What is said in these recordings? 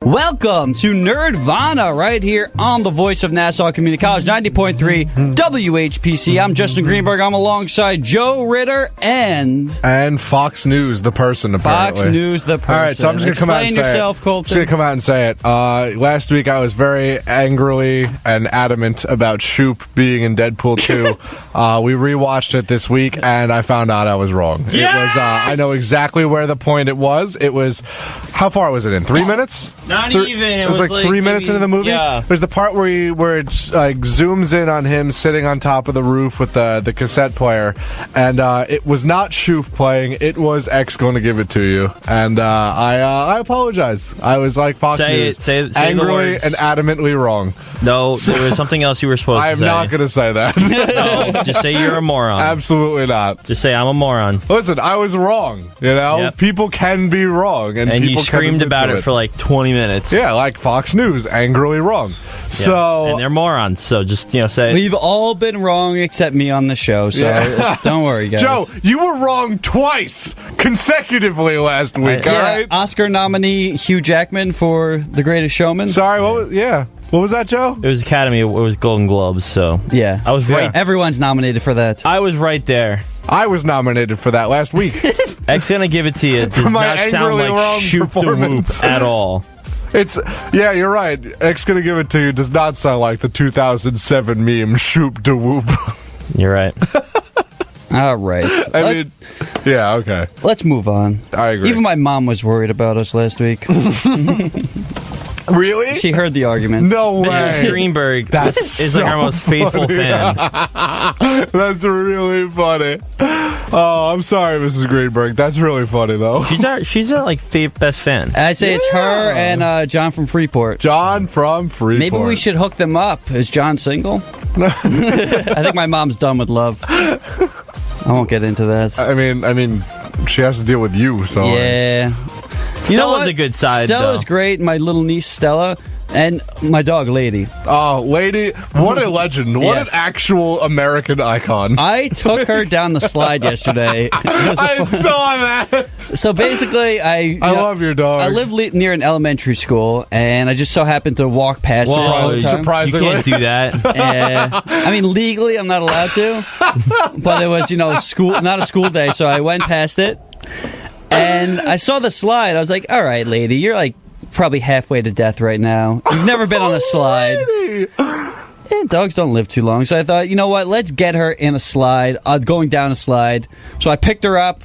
Welcome to Nerdvana, right here on the voice of Nassau Community College, 90.3 WHPC. I'm Justin Greenberg. I'm alongside Joe Ritter and Fox News, the person, apparently. Fox News, the person. All right, so I'm just going to come out and say yourself, it. Colton. Just going to come out and say it. Last week, I was very angrily and adamant about Shoop being in Deadpool 2. We rewatched it this week, and I found out I was wrong. Yes! It was. I know exactly where the point it was. It was, how far was it in? 3 minutes? Not even. It was like 3 minutes into the movie. Yeah. There's the part where it like zooms in on him sitting on top of the roof with the cassette player, and it was not Shoop playing. It was X Going to Give It to You, and I apologize. I was like Fox News, say angrily and adamantly wrong. No, there was something else you were supposed to say. I'm not going to say that. No, just say you're a moron. Absolutely not. Just say I'm a moron. Listen, I was wrong. You know, Yep. People can be wrong, and And people you screamed can about it for like 20 minutes. Yeah, like Fox News, angrily wrong. Yeah. So and they're morons. So just say. We've all been wrong except me on the show, so don't worry, guys. Joe, you were wrong twice consecutively last week, all right? Oscar nominee Hugh Jackman for The Greatest Showman. Sorry, what was that, Joe? It was Academy. It was Golden Globes. So Yeah. I was right. Everyone's nominated for that. I was right there. I was nominated for that last week. X Gonna Give It to You does my not sound angrily like wrong Shoop the Whoop performance. at all. Yeah, you're right. X Gonna Give It to You does not sound like the 2007 meme Shoop de Whoop. You're right. All right. Okay. Let's move on. I agree. Even my mom was worried about us last week. Really? She heard the argument. No way. Mrs. Greenberg is like our most faithful fan. That's really funny. Oh, I'm sorry, Mrs. Greenberg. That's really funny, though. She's our like best fan. I'd say it's her and John from Freeport. John from Freeport. Maybe we should hook them up. Is John single? I think my mom's done with love. I won't get into that. I mean, she has to deal with you, so. Yeah. You know what's a good side, Stella's though. great. My little niece, Stella. And my dog, Lady. Oh, Lady, what a legend. What Yes. an actual American icon. I took her down the slide yesterday. I saw that. So basically, I love your dog. I live near an elementary school, and I just so happened to walk past it all the time. surprisingly. You can't do that. I mean, legally, I'm not allowed to, but it was, not a school day, so I went past it, and I saw the slide. I was like, all right, Lady, you're like probably halfway to death right now. You've never been on a slide. Dogs don't live too long, so I thought, you know what, let's get her in a slide, going down a slide. So I picked her up,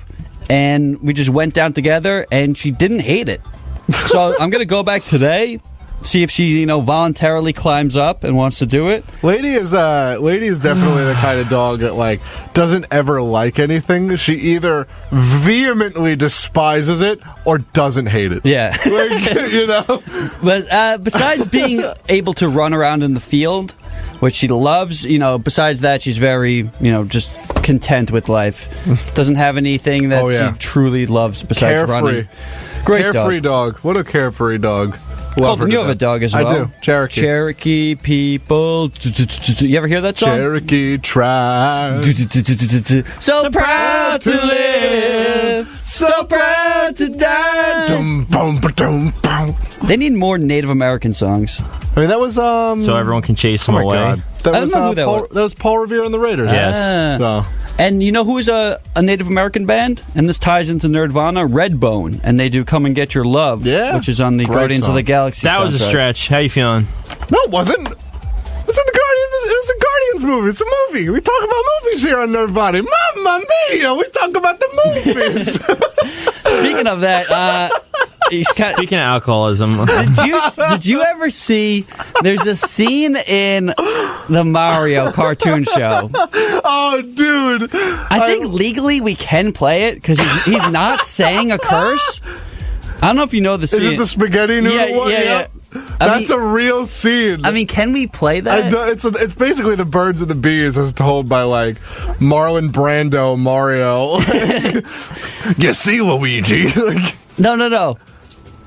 and we just went down together, and she didn't hate it. So I'm going to go back today, see if she, voluntarily climbs up and wants to do it. Lady is definitely the kind of dog that like doesn't ever like anything. She either vehemently despises it or doesn't hate it. Yeah. But besides being able to run around in the field, which she loves, besides that, she's very, just content with life. Doesn't have anything that she truly loves besides running. Great carefree dog. What a carefree dog. Colton, you have a dog as well. I do. Cherokee. Cherokee people. You ever hear that song? Cherokee tribe. So proud to live, so proud to die. Dum, bum, ba-dum, bum. They need more Native American songs. I mean, that was so everyone can chase them oh my away. God. That I was don't know who that Paul, was. that was Paul Revere and the Raiders. Yes. So. And you know who is a Native American band? And this ties into Nerdvana, Redbone. And they do Come and Get Your Love, which is on the Great Guardians song. of the Galaxy That was a soundtrack. stretch. How you feeling? No, it wasn't. It's in the Guardians. It was a Guardians movie. It's a movie. We talk about movies here on Nerdvana. Mamma mia! We talk about the movies. Speaking of that, Speaking of alcoholism, did you ever see? There's a scene in the Mario cartoon show. Oh, dude! I think legally we can play it because he's not saying a curse. I don't know if you know the scene. Is it the spaghetti noodle one? Yeah. That's a real scene. I mean, can we play that? I know, it's basically the birds and the bees as told by like Marlon Brando Mario. You see, Luigi. No.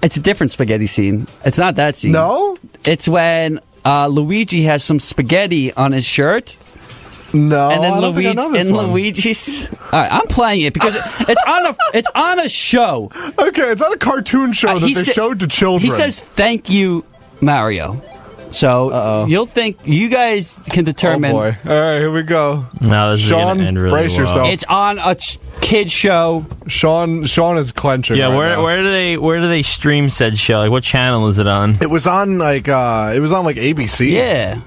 It's a different spaghetti scene. It's not that scene. No? It's when Luigi has some spaghetti on his shirt, No, And then I don't think I know this one. Luigi's. All right, I'm playing it because it's on a show. Okay, it's not a cartoon show that He they sa- showed to children. He says, "Thank you, Mario." So you'll think you guys can "Oh determine. boy! All right, here we go." No, this is Sean, gonna end really brace well. yourself. It's on a kid show. Sean is clenching. Yeah, right now. where do they stream said show? Like, what channel is it on? It was on like ABC. Yeah.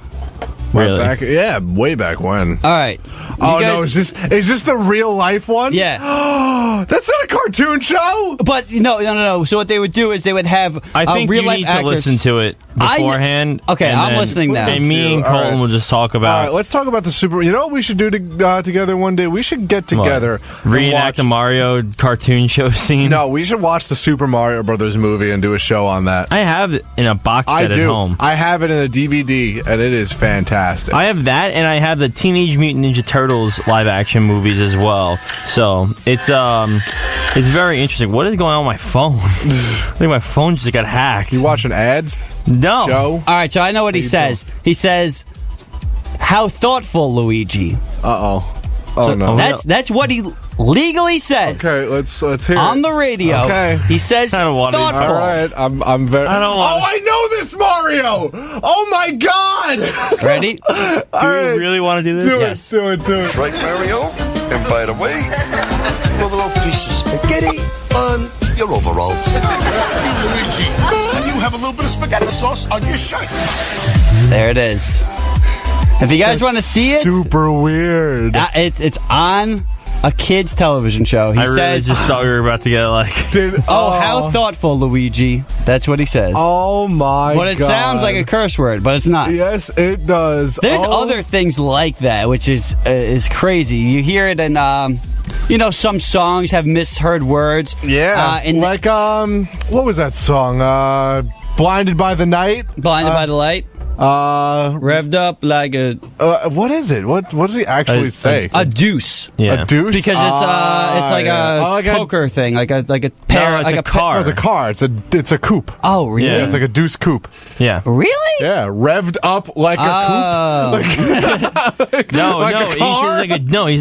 Really? Way back when. All right. Oh You no, guys- is this the real life one? Yeah. That's not a cartoon show. But no. So what they would do is they would have I think real you life need actors. to listen to it beforehand. Okay, and I'm then- listening now. And me and All Colton right. will just talk All about right, let's talk about the Super. You know what we should do together one day? We should get together, and reenact watch- the Mario cartoon show scene. No, we should watch the Super Mario Brothers movie and do a show on that. I have it in a box I set do. at home. I have it in a DVD, and it is fantastic. I have that, and I have the Teenage Mutant Ninja Turtles live action movies as well. So it's very interesting. What is going on with my phone? I think my phone just got hacked. You watching ads, No. Joe? All right, so I know what he says. He says, "How thoughtful, Luigi." Oh no. That's what he legally says. Okay, let's hear On it. the radio, Okay. he says, I don't want it. thoughtful. All right, I'm very. I don't want- Oh, I know this Mario. Oh my God. Ready? Do you really want to do this? Do Yes. it. Do it. Do it. Right, Mario? And by the way, have a little piece of spaghetti on your overalls. Luigi, and you have a little bit of spaghetti sauce on your shirt. There it is. If you guys want to see it, Super weird. it's on a kid's television show. He I really says, just thought we were about to get like. "Oh, how thoughtful, Luigi." That's what he says. Oh my God. But it sounds like a curse word, but it's not. Yes, it does. There's Oh. other things like that, which is crazy. You hear it in, some songs have misheard words. Yeah. and Like what was that song? Blinded by the Night. Blinded by the Light, revved up like What is it? What does he actually say? a deuce. Yeah. A deuce? Because it's like yeah. a Oh, like a- poker thing, like a pair, No, it's like a car. Oh, it's a car. It's a coupe. Oh, really? Yeah, it's like a deuce coupe. Yeah. Really? Yeah, revved up like a Oh. No, Like no. a He car? says like a he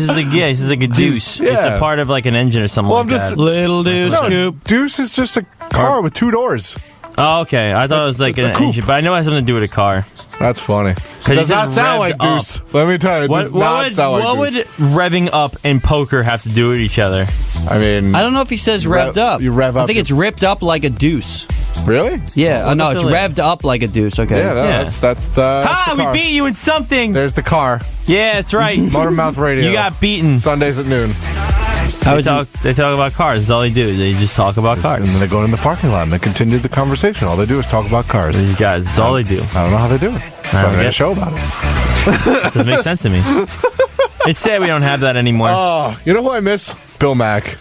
says like a deuce. Yeah. It's a part of like an engine or something Well, like I'm just- that. Little deuce coupe. No, scoop. deuce is just a car with two doors. Oh, okay. I thought it was like it's a an coupe. engine, but I know it has something to do with a car. That's funny. he Does not says sound like revved up. deuce. Let me tell you, it does not sound like what deuce. would revving up and poker have to do with each other? I mean, I don't know if he says Rev- revved up. you rev I up think your- it's ripped up like a deuce. really? Yeah. Oh, no, what's it's the link? revved up like a deuce. Okay. Yeah, no, Yeah. that's the. Ha! the We car. beat you in something. There's the car. Yeah, that's right. Motormouth Radio. You got beaten. Sundays at noon. They talk about cars. That's all they do. They just talk about And cars. then they go in the parking lot and they continue the conversation. All they do is talk about cars. These guys, that's all they do. I don't know how they do it. That's why don't they made a get- show about it. Doesn't make sense to me. It's sad we don't have that anymore. Oh, you know who I miss? Bill Mack.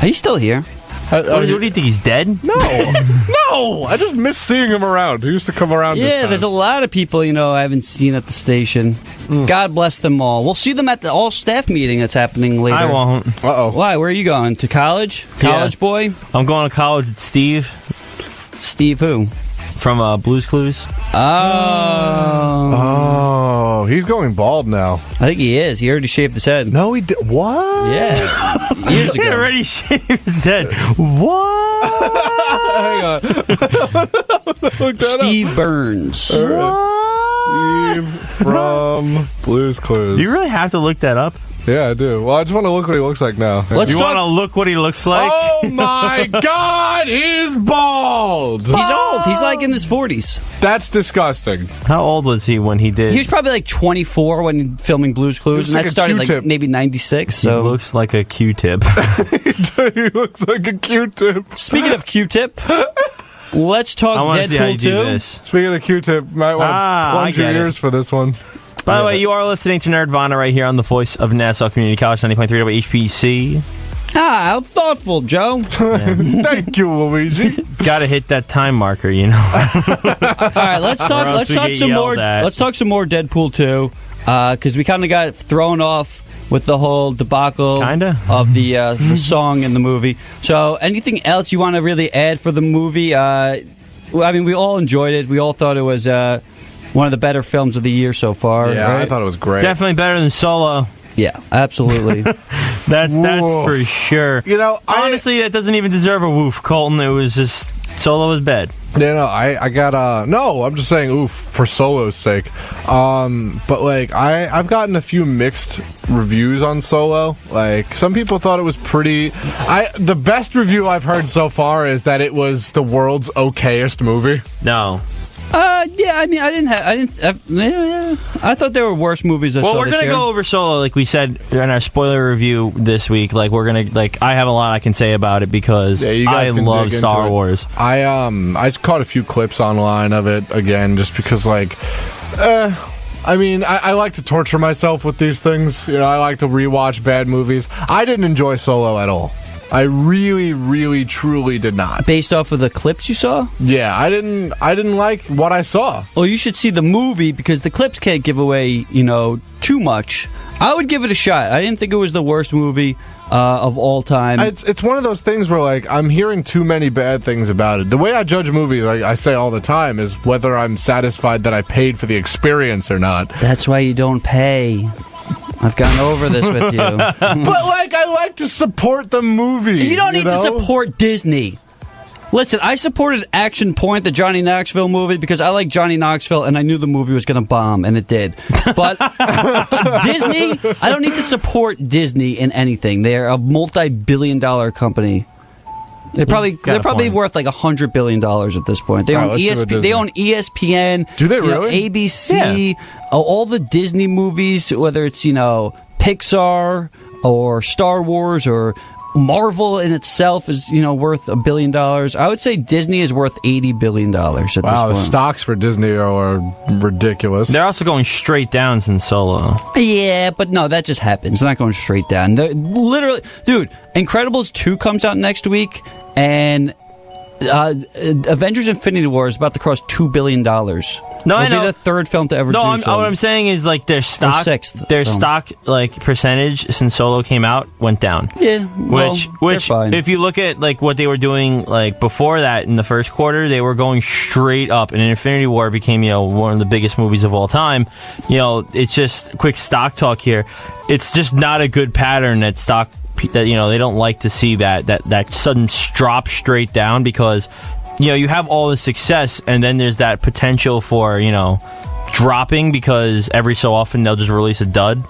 Are you still here? what do you think? He's dead? No, no. I just miss seeing him around. He used to come around. this Yeah, time. there's a lot of people, I haven't seen at the station. God bless them all. We'll see them at the all-staff meeting that's happening later. I won't. Uh-oh. Why? Where are you going? To college? Yeah. College boy? I'm going to college with Steve Steve who? from Blue's Clues. Oh, he's going bald now. I think he is. He already shaved his head. No, he did. What? Yeah. Years He ago. already shaved his head. What? Hang on. Look that Steve Burns. Steve from Blue's Clues. Do you really have to look that up? Yeah, I do. Well, I just want to look what he looks like now. Let's You talk. want to look what he looks like? Oh my God, he's bald. He's old. He's like in his 40s. That's disgusting. How old was he when he did? He was probably like 24 when filming Blue's Clues, Looks and like that a started Q-tip. like maybe 96. He So, looks like a Q-tip. He looks like a Q-tip. speaking of Q-tip, let's I talk want to see how you Deadpool do 2. this. Speaking of Q-tip, might want to plunge I your get it. ears for this one. By the way, you are listening to Nerdvana right here on the voice of Nassau Community College, 90.3 WHPC. Ah, how thoughtful, Joe. Thank you, Luigi. Got to hit that time marker, you know. All right, let's talk. else Let's we talk get some more. yelled at. Let's talk some more Deadpool 2, because we kind of got thrown off with the whole debacle Kinda. of the song in the movie. So, anything else you want to really add for the movie? I mean, we all enjoyed it. We all thought it was one of the better films of the year so far. Yeah, right? I thought it was great. Definitely better than Solo. Yeah, absolutely. That's for sure. You know, honestly, that doesn't even deserve a woof, Colton. It was just Solo was bad. Yeah, no, I got no, I'm just saying oof for Solo's sake. But like I've gotten a few mixed reviews on Solo. Like some people thought it was pretty. The best review I've heard so far is that it was the world's okayest movie. No. Yeah, I mean, I thought there were worse movies I saw this year. Well, we're gonna go over Solo, like we said in our spoiler review this week. Like we're gonna, like, I have a lot I can say about it because I love Star Wars. I caught a few clips online of it again, just because, like, I mean, I like to torture myself with these things. You know, I like to rewatch bad movies. I didn't enjoy Solo at all. I really, really, truly did not. Based off of the clips you saw? Yeah, I didn't like what I saw. Well, you should see the movie because the clips can't give away, too much. I would give it a shot. I didn't think it was the worst movie of all time. It's one of those things where, like, I'm hearing too many bad things about it. The way I judge movies, like I say all the time, is whether I'm satisfied that I paid for the experience or not. That's why you don't pay. I've gone over this with you. But, like, I like to support the movie. You don't need to support Disney. Listen, I supported Action Point, the Johnny Knoxville movie, because I like Johnny Knoxville, and I knew the movie was going to bomb, and it did. But Disney, I don't need to support Disney in anything. They're a multi-billion-dollar company. They're probably worth like $100 billion at this point. They own ESPN. Do they really? ABC, all the Disney movies, whether it's Pixar or Star Wars or Marvel in itself is worth $1 billion. I would say Disney is worth $80 billion at this point. Wow, the stocks for Disney are ridiculous. They're also going straight down since Solo. Yeah, but no, that just happens. It's not going straight down. They're literally, dude, Incredibles 2 comes out next week, and Avengers Infinity War is about to cross $2 billion. No, I know. It'll be the third film to ever do so. What I'm saying is, like, their stock, like, percentage since Solo came out went down. Yeah, which if you look at, like, what they were doing, like, before that in the first quarter, they were going straight up, and Infinity War became, one of the biggest movies of all time. It's just quick stock talk here. It's just not a good pattern that stock. That they don't like to see that sudden drop straight down because you have all the success and then there's that potential for dropping because every so often they'll just release a dud.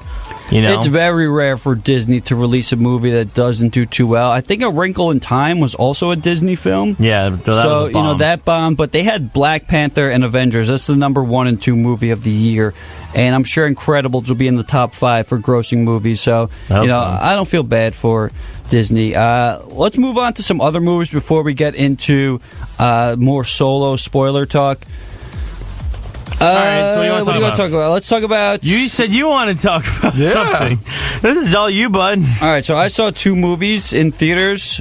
It's very rare for Disney to release a movie that doesn't do too well. I think A Wrinkle in Time was also a Disney film. Yeah, that was a bomb. That bombed, but they had Black Panther and Avengers. That's the number 1 and 2 movie of the year. And I'm sure Incredibles will be in the top 5 for grossing movies. So, I don't feel bad for Disney. Let's move on to some other movies before we get into more Solo spoiler talk. All right, so what do you want to talk about? Let's talk about... You said you want to talk about something. This is all you, bud. All right, so I saw 2 movies in theaters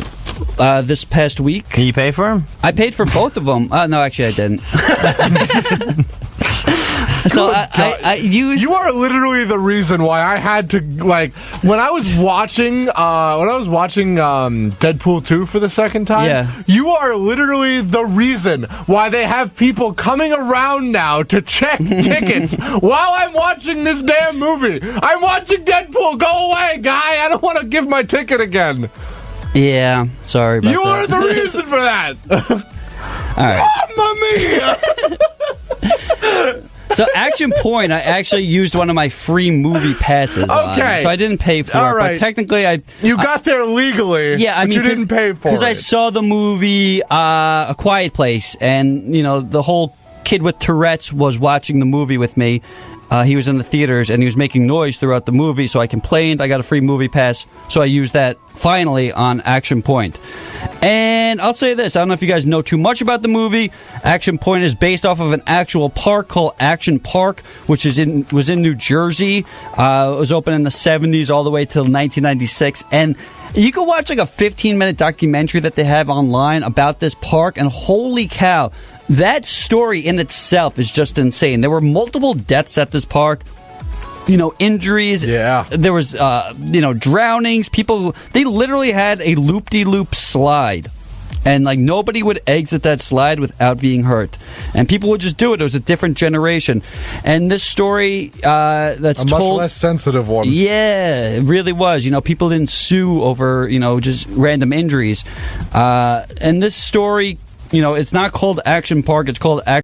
this past week. Can you pay for them? I paid for both of them. No, actually, I didn't. So you are literally the reason why I had to, like, when I was watching Deadpool 2 for the second time. Yeah. You are literally the reason why they have people coming around now to check tickets while I'm watching this damn movie. I'm watching Deadpool. Go away, guy. I don't want to give my ticket again. Yeah, sorry about that. You are the reason for that. All right. Mamma mia! So Action Point, I actually used one of my free movie passes on, so I didn't pay for it. Right. But technically, you got there legally. Yeah, but you didn't pay for it because I saw the movie A Quiet Place, and the whole kid with Tourette's was watching the movie with me. He was in the theaters, and he was making noise throughout the movie, so I complained. I got a free movie pass, so I used that finally on Action Point. And I'll say this, I don't know if you guys know too much about the movie. Action Point is based off of an actual park called Action Park, which was in New Jersey. It was open in the 70s all the way till 1996, and you can watch like a 15-minute documentary that they have online about this park, and holy cow, that story in itself is just insane. There were multiple deaths at this park. Injuries. Yeah. There was, drownings. People, they literally had a loop-de-loop slide And like nobody would exit that slide without being hurt, and people would just do it. It was a different generation, and this story that's a much told, less sensitive one. Yeah, it really was. People didn't sue over just random injuries, and this story, it's not called Action Park. It's called Action